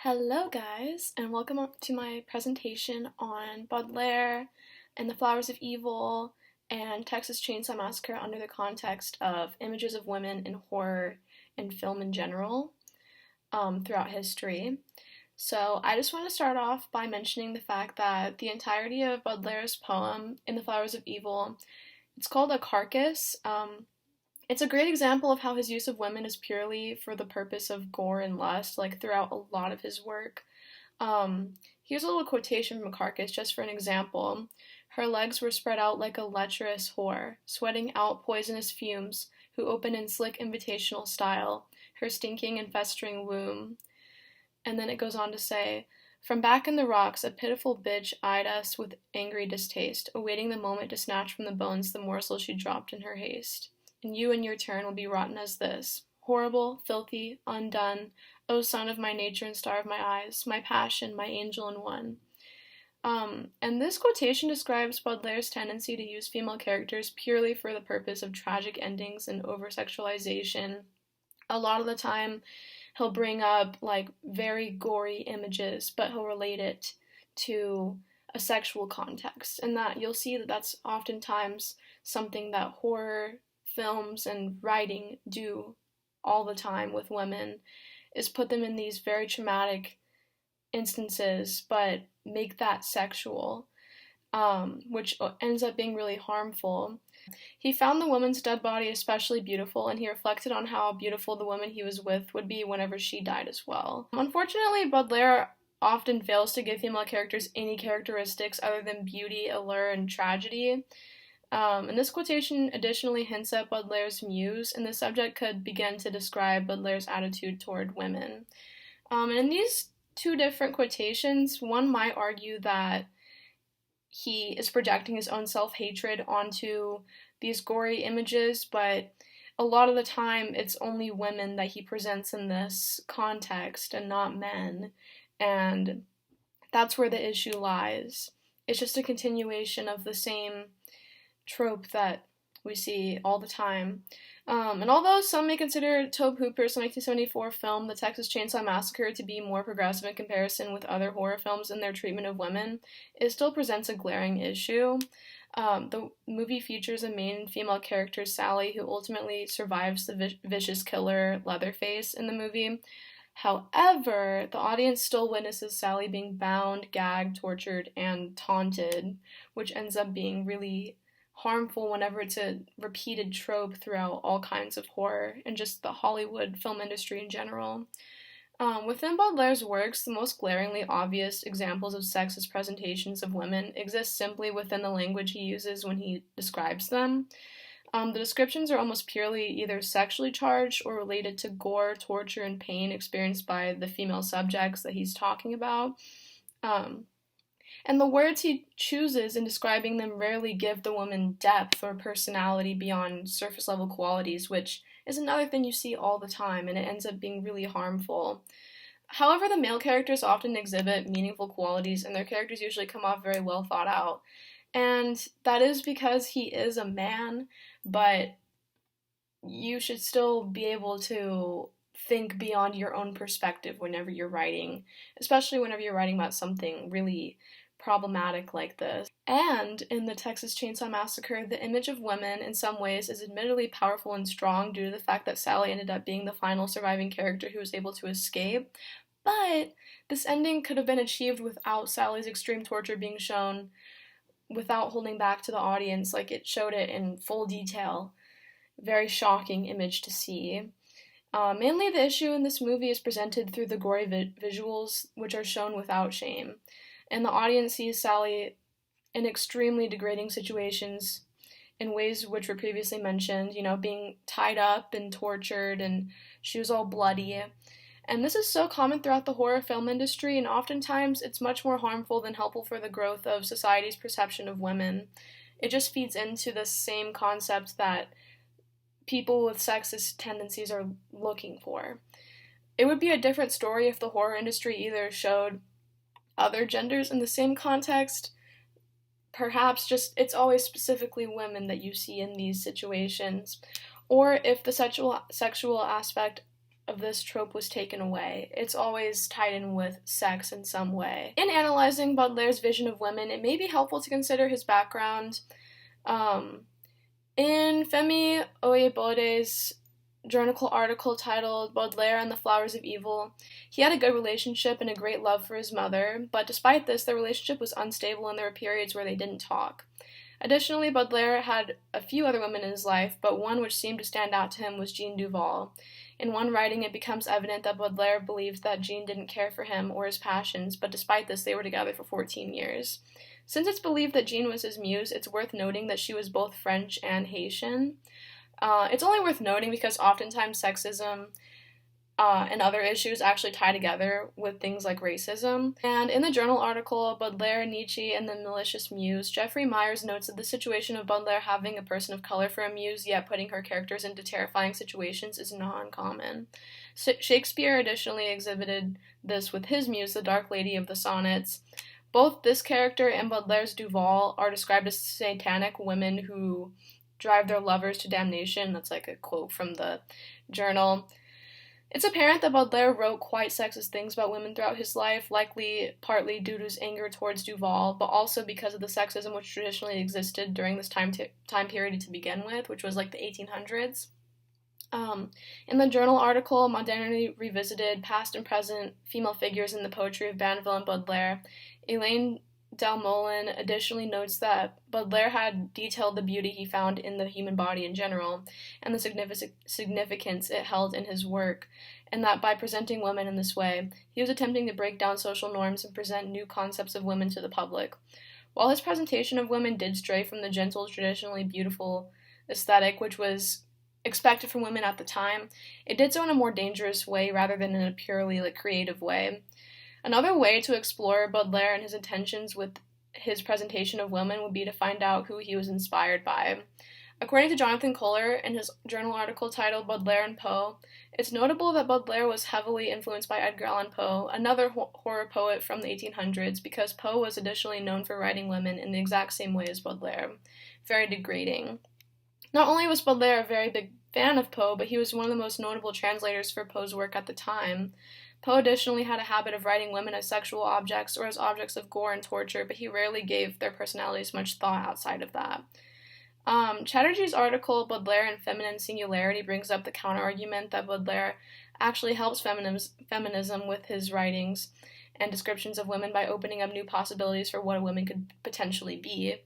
Hello guys, and welcome to my presentation on Baudelaire and the Flowers of Evil and Texas Chainsaw Massacre under the context of images of women in horror and film in general throughout history. So I just want to start off by mentioning the fact that the entirety of Baudelaire's poem in the Flowers of Evil, it's called a carcass. It's a great example of how his use of women is purely for the purpose of gore and lust, like throughout a lot of his work. Here's a little quotation from a carcass, just for an example. Her legs were spread out like a lecherous whore, sweating out poisonous fumes, who opened in slick invitational style, her stinking and festering womb. And then it goes on to say, from back in the rocks, a pitiful bitch eyed us with angry distaste, awaiting the moment to snatch from the bones the morsel she dropped in her haste. And you in your turn will be rotten as this, horrible, filthy, undone, O son of my nature and star of my eyes, my passion, my angel in one. And this quotation describes Baudelaire's tendency to use female characters purely for the purpose of tragic endings and over-sexualization. A lot of the time, he'll bring up, like, very gory images, but he'll relate it to a sexual context. And that you'll see that that's oftentimes something that horror films and writing do all the time with women, is put them in these very traumatic instances but make that sexual, which ends up being really harmful. He found the woman's dead body especially beautiful, and he reflected on how beautiful the woman he was with would be whenever she died as well. Unfortunately, Baudelaire often fails to give female characters any characteristics other than beauty, allure, and tragedy. And this quotation additionally hints at Baudelaire's muse, and the subject could begin to describe Baudelaire's attitude toward women. And in these two different quotations, one might argue that he is projecting his own self-hatred onto these gory images, but a lot of the time it's only women that he presents in this context and not men, and that's where the issue lies. It's just a continuation of the same trope that we see all the time. And although some may consider Tobe Hooper's 1974 film, The Texas Chainsaw Massacre, to be more progressive in comparison with other horror films in their treatment of women, it still presents a glaring issue. The movie features a main female character, Sally, who ultimately survives the vicious killer Leatherface in the movie. However, the audience still witnesses Sally being bound, gagged, tortured, and taunted, which ends up being really harmful whenever it's a repeated trope throughout all kinds of horror and just the Hollywood film industry in general. Within Baudelaire's works, the most glaringly obvious examples of sexist presentations of women exist simply within the language he uses when he describes them. The descriptions are almost purely either sexually charged or related to gore, torture, and pain experienced by the female subjects that he's talking about. And the words he chooses in describing them rarely give the woman depth or personality beyond surface level qualities, which is another thing you see all the time, and it ends up being really harmful. However, the male characters often exhibit meaningful qualities, and their characters usually come off very well thought out. And that is because he is a man, but you should still be able to think beyond your own perspective whenever you're writing, especially whenever you're writing about something really problematic like this. And in the Texas Chainsaw Massacre, the image of women in some ways is admittedly powerful and strong due to the fact that Sally ended up being the final surviving character who was able to escape. But this ending could have been achieved without Sally's extreme torture being shown, without holding back to the audience. Like, it showed it in full detail. Very shocking image to see. Mainly the issue in this movie is presented through the gory visuals, which are shown without shame. And the audience sees Sally in extremely degrading situations in ways which were previously mentioned, being tied up and tortured, and she was all bloody. And this is so common throughout the horror film industry, and oftentimes it's much more harmful than helpful for the growth of society's perception of women. It just feeds into the same concept that people with sexist tendencies are looking for. It would be a different story if the horror industry either showed other genders in the same context, perhaps just it's always specifically women that you see in these situations, or if the sexual aspect of this trope was taken away. It's always tied in with sex in some way. In analyzing Baudelaire's vision of women, it may be helpful to consider his background. In Femi Oyebode's journal article titled Baudelaire and the Flowers of Evil, he had a good relationship and a great love for his mother, but despite this, their relationship was unstable and there were periods where they didn't talk. Additionally, Baudelaire had a few other women in his life, but one which seemed to stand out to him was Jean Duvall. In one writing, it becomes evident that Baudelaire believed that Jean didn't care for him or his passions, but despite this, they were together for 14 years. Since it's believed that Jean was his muse, it's worth noting that she was both French and Haitian. It's only worth noting because oftentimes sexism and other issues actually tie together with things like racism. And in the journal article, Baudelaire, Nietzsche, and the Malicious Muse, Jeffrey Myers notes that the situation of Baudelaire having a person of color for a muse, yet putting her characters into terrifying situations, is not uncommon. Shakespeare additionally exhibited this with his muse, the Dark Lady of the Sonnets. Both this character and Baudelaire's Duvall are described as satanic women who drive their lovers to damnation. That's like a quote from the journal. It's apparent that Baudelaire wrote quite sexist things about women throughout his life, likely partly due to his anger towards Duvall, but also because of the sexism which traditionally existed during this time period to begin with, which was like the 1800s. In the journal article, Modernity Revisited, Past and Present Female Figures in the Poetry of Banville and Baudelaire, Elaine Dalmolin additionally notes that Baudelaire had detailed the beauty he found in the human body in general, and the significance it held in his work, and that by presenting women in this way, he was attempting to break down social norms and present new concepts of women to the public. While his presentation of women did stray from the gentle, traditionally beautiful aesthetic, which was expected from women at the time, it did so in a more dangerous way rather than in a purely creative way. Another way to explore Baudelaire and his intentions with his presentation of women would be to find out who he was inspired by. According to Jonathan Kohler, in his journal article titled Baudelaire and Poe, it's notable that Baudelaire was heavily influenced by Edgar Allan Poe, another horror poet from the 1800s, because Poe was additionally known for writing women in the exact same way as Baudelaire, very degrading. Not only was Baudelaire a very big fan of Poe, but he was one of the most notable translators for Poe's work at the time. Poe additionally had a habit of writing women as sexual objects or as objects of gore and torture, but he rarely gave their personalities much thought outside of that. Chatterjee's article, Baudelaire and Feminine Singularity, brings up the counter-argument that Baudelaire actually helps feminism with his writings and descriptions of women by opening up new possibilities for what a woman could potentially be.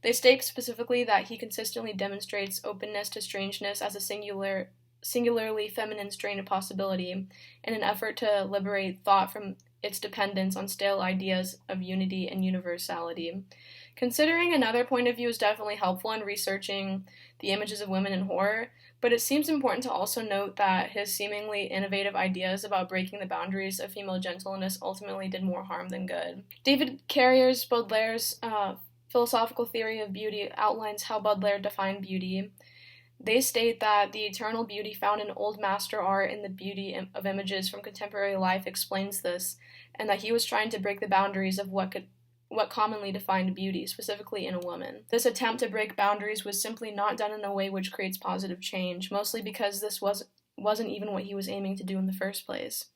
They state specifically that he consistently demonstrates openness to strangeness as a singularly feminine strain of possibility in an effort to liberate thought from its dependence on stale ideas of unity and universality. Considering another point of view is definitely helpful in researching the images of women in horror, but it seems important to also note that his seemingly innovative ideas about breaking the boundaries of female gentleness ultimately did more harm than good. David Carrier's Baudelaire's philosophical theory of beauty outlines how Baudelaire defined beauty. They state that the eternal beauty found in old master art and the beauty of images from contemporary life explains this, and that he was trying to break the boundaries of what commonly defined beauty, specifically in a woman. This attempt to break boundaries was simply not done in a way which creates positive change, mostly because this wasn't even what he was aiming to do in the first place.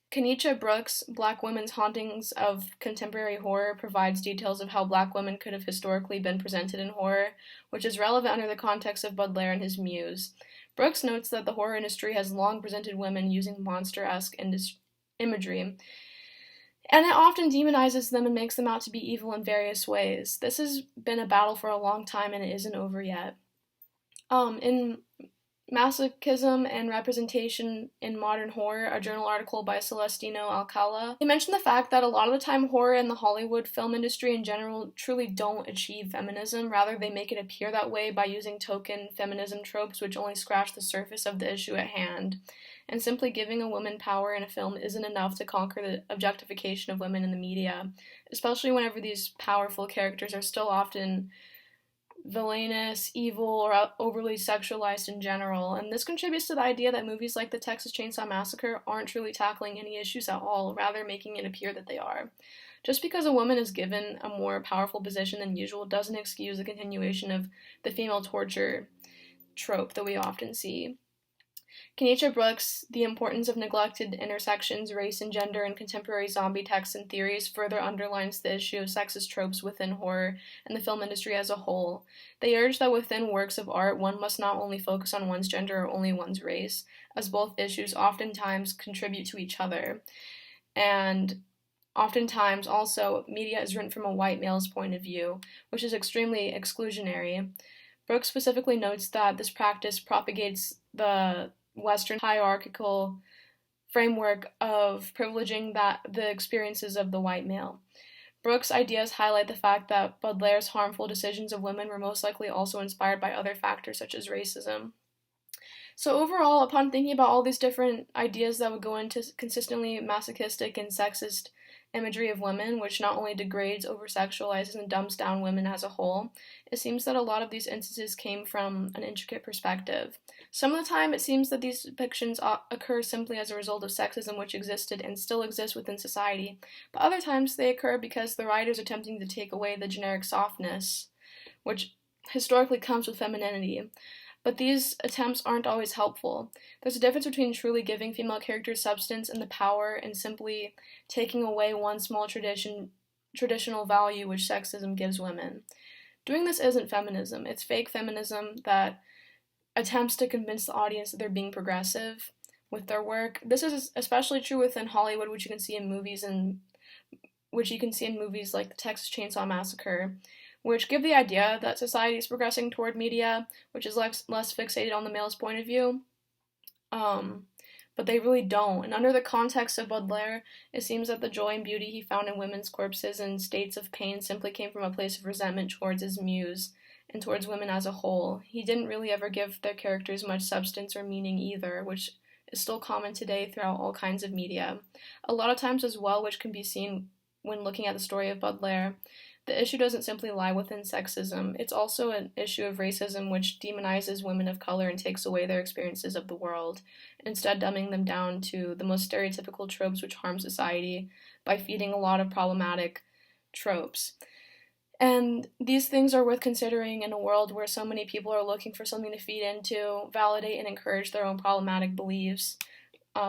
Kenisha Brooks' Black Women's Hauntings of Contemporary Horror provides details of how Black women could have historically been presented in horror, which is relevant under the context of Baudelaire and his muse. Brooks notes that the horror industry has long presented women using monster-esque imagery, and it often demonizes them and makes them out to be evil in various ways. This has been a battle for a long time, and it isn't over yet. In Masochism and Representation in Modern Horror, a journal article by Celestino Alcala, they mention the fact that a lot of the time horror and the Hollywood film industry in general truly don't achieve feminism. Rather, they make it appear that way by using token feminism tropes which only scratch the surface of the issue at hand. And simply giving a woman power in a film isn't enough to conquer the objectification of women in the media, especially whenever these powerful characters are still often villainous, evil, or overly sexualized in general, and this contributes to the idea that movies like the Texas Chainsaw Massacre aren't truly tackling any issues at all, rather making it appear that they are. Just because a woman is given a more powerful position than usual doesn't excuse the continuation of the female torture trope that we often see. Kenisha Brooks' The Importance of Neglected Intersections, Race and Gender in Contemporary Zombie Texts and Theories further underlines the issue of sexist tropes within horror and the film industry as a whole. They urge that within works of art, one must not only focus on one's gender or only one's race, as both issues oftentimes contribute to each other. And oftentimes, also, media is written from a white male's point of view, which is extremely exclusionary. Brooks specifically notes that this practice propagates the Western hierarchical framework of privileging the experiences of the white male. Brooks' ideas highlight the fact that Baudelaire's harmful decisions of women were most likely also inspired by other factors such as racism. So overall, upon thinking about all these different ideas that would go into consistently masochistic and sexist imagery of women, which not only degrades, over-sexualizes, and dumps down women as a whole, it seems that a lot of these instances came from an intricate perspective. Some of the time, it seems that these depictions occur simply as a result of sexism which existed and still exists within society, but other times they occur because the writers are attempting to take away the generic softness, which historically comes with femininity. But these attempts aren't always helpful. There's a difference between truly giving female characters substance and the power and simply taking away one small traditional value which sexism gives women. Doing this isn't feminism. It's fake feminism that attempts to convince the audience that they're being progressive with their work. This is especially true within Hollywood, which you can see in movies like the Texas Chainsaw Massacre, which give the idea that society is progressing toward media, which is less fixated on the male's point of view. But they really don't. And under the context of Baudelaire, it seems that the joy and beauty he found in women's corpses and states of pain simply came from a place of resentment towards his muse and towards women as a whole. He didn't really ever give their characters much substance or meaning either, which is still common today throughout all kinds of media. A lot of times as well, which can be seen when looking at the story of Baudelaire, the issue doesn't simply lie within sexism. It's also an issue of racism, which demonizes women of color and takes away their experiences of the world, instead dumbing them down to the most stereotypical tropes which harm society by feeding a lot of problematic tropes. And these things are worth considering in a world where so many people are looking for something to feed into, validate, and encourage their own problematic beliefs.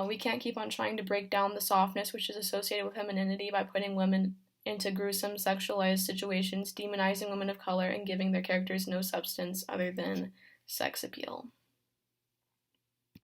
We can't keep on trying to break down the softness which is associated with femininity by putting women into gruesome sexualized situations, demonizing women of color, and giving their characters no substance other than sex appeal.